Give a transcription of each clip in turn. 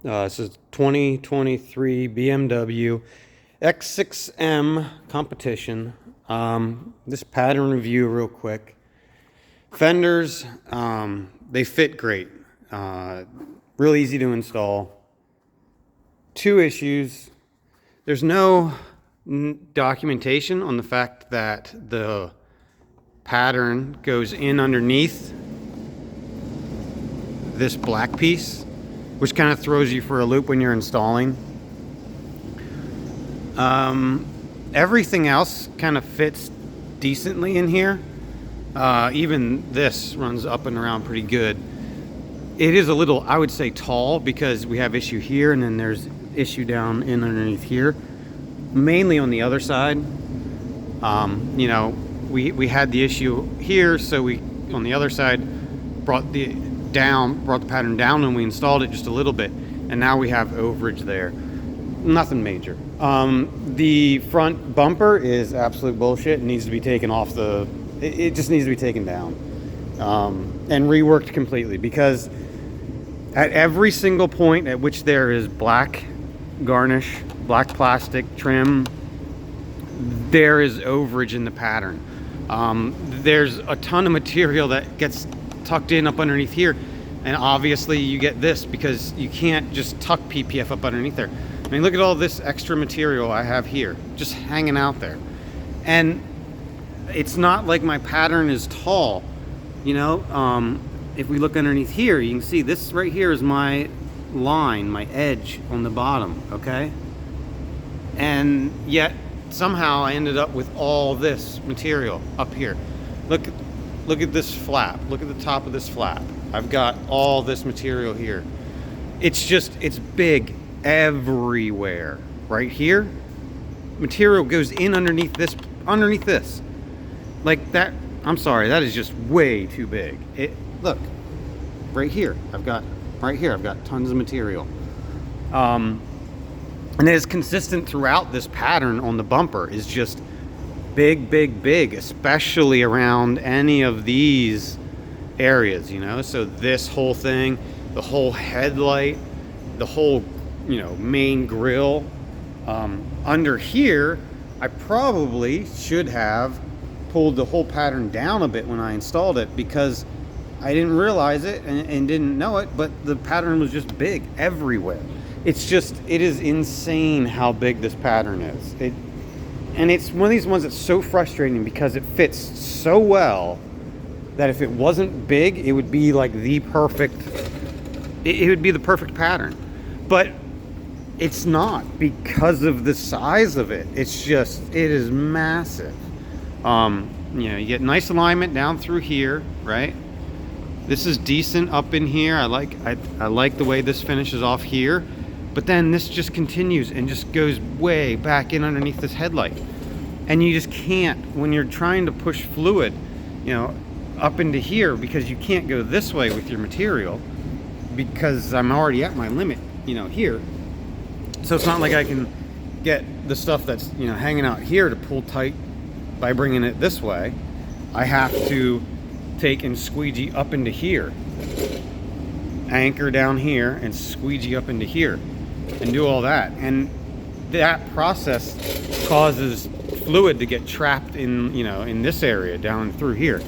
This is 2023 BMW X6 M Competition. This pattern review real quick. Fenders, they fit great. Real easy to install. Two issues. There's no documentation on the fact that the pattern goes in underneath this black piece, which kind of throws you for a loop when you're installing. Everything else kind of fits decently in here. Even this runs up and around pretty good. It is a little, I would say, tall because we have issue here and then there's issue down in underneath here, mainly on the other side. You know, we had the issue here, so we on the other side brought the pattern down and we installed it just a little bit, and now we have overage there. Nothing major. The front bumper is absolute bullshit. It needs to be taken off it just needs to be taken down and reworked completely, because at every single point at which there is black garnish, black plastic trim, there is overage in the pattern. There's a ton of material that gets tucked in up underneath here, and obviously you get this because you can't just tuck PPF up underneath there. I mean, look at all this extra material I have here just hanging out there, and it's not like my pattern is tall, you know. If we look underneath here, you can see this right here is my line, my edge on the bottom, okay? And yet somehow I ended up with all this material up here. Look at this flap. Look at the top of this flap. I've got all this material here. It's big everywhere. Right here, material goes in underneath this. Like that, I'm sorry, that is just way too big. Look, right here, I've got tons of material. And it is consistent throughout this pattern on the bumper, is just big, especially around any of these areas, you know. So this whole thing, the whole headlight, the whole, you know, main grille. Under here, I probably should have pulled the whole pattern down a bit when I installed it, because I didn't realize it and didn't know it, but the pattern was just big everywhere. It is insane how big this pattern is. And it's one of these ones that's so frustrating because it fits so well that if it wasn't big, it would be like it would be the perfect pattern. But it's not, because of the size of it. It is massive. You know, you get nice alignment down through here, right? This is decent up in here. I like the way this finishes off here. But then this just continues and just goes way back in underneath this headlight. And you just can't, when you're trying to push fluid, you know, up into here, because you can't go this way with your material, because I'm already at my limit, you know, here. So it's not like I can get the stuff that's, you know, hanging out here to pull tight by bringing it this way. I have to take and squeegee up into here, anchor down here and squeegee up into here and do all that. And that process causes fluid to get trapped in, you know, in this area down through here.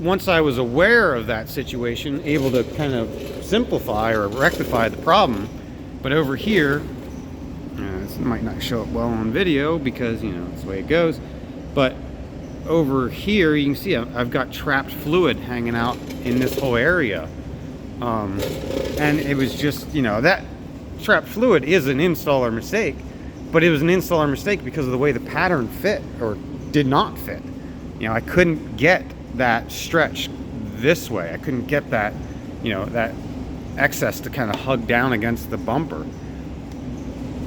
Once I was aware of that situation, able to kind of simplify or rectify the problem. But over here, this might not show up well on video because, you know, it's the way it goes. But over here, you can see I've got trapped fluid hanging out in this whole area. And it was just, you know, that trapped fluid is an installer mistake, but it was an installer mistake because of the way the pattern fit or did not fit. You know, I couldn't get that stretch this way. I couldn't get that, you know, that excess to kind of hug down against the bumper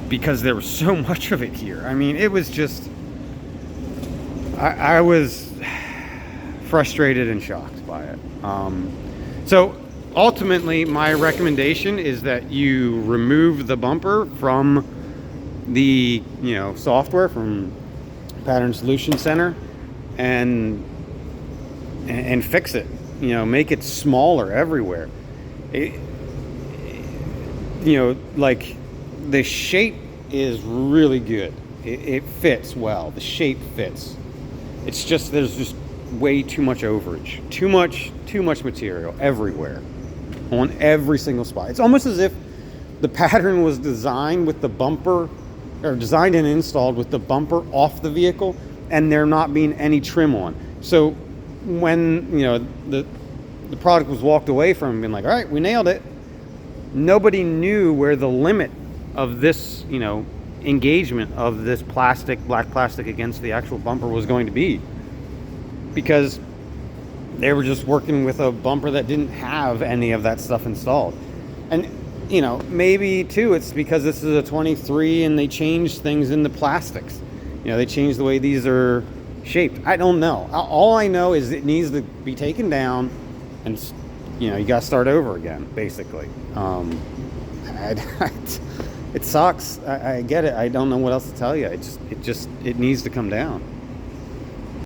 because there was so much of it here. I mean, it was just, I was frustrated and shocked by it. So ultimately, my recommendation is that you remove the bumper from the, you know, software from Pattern Solution Center and fix it. You know, make it smaller everywhere. like the shape is really good. It fits well. The shape fits. It's just, there's just way too much overage. Too much material everywhere on every single spot. It's almost as if the pattern was designed with the bumper, or designed and installed with the bumper off the vehicle, and there not being any trim on. So when, the product was walked away from, being like, all right, we nailed it, nobody knew where the limit of this, engagement of this black plastic against the actual bumper was going to be, because they were just working with a bumper that didn't have any of that stuff installed. And maybe too, it's because this is a 23 and they changed things in the plastics. They changed the way these are shaped. I don't know. All I know is it needs to be taken down, and you got to start over again, basically. It sucks. I get it. I don't know what else to tell you. It needs to come down.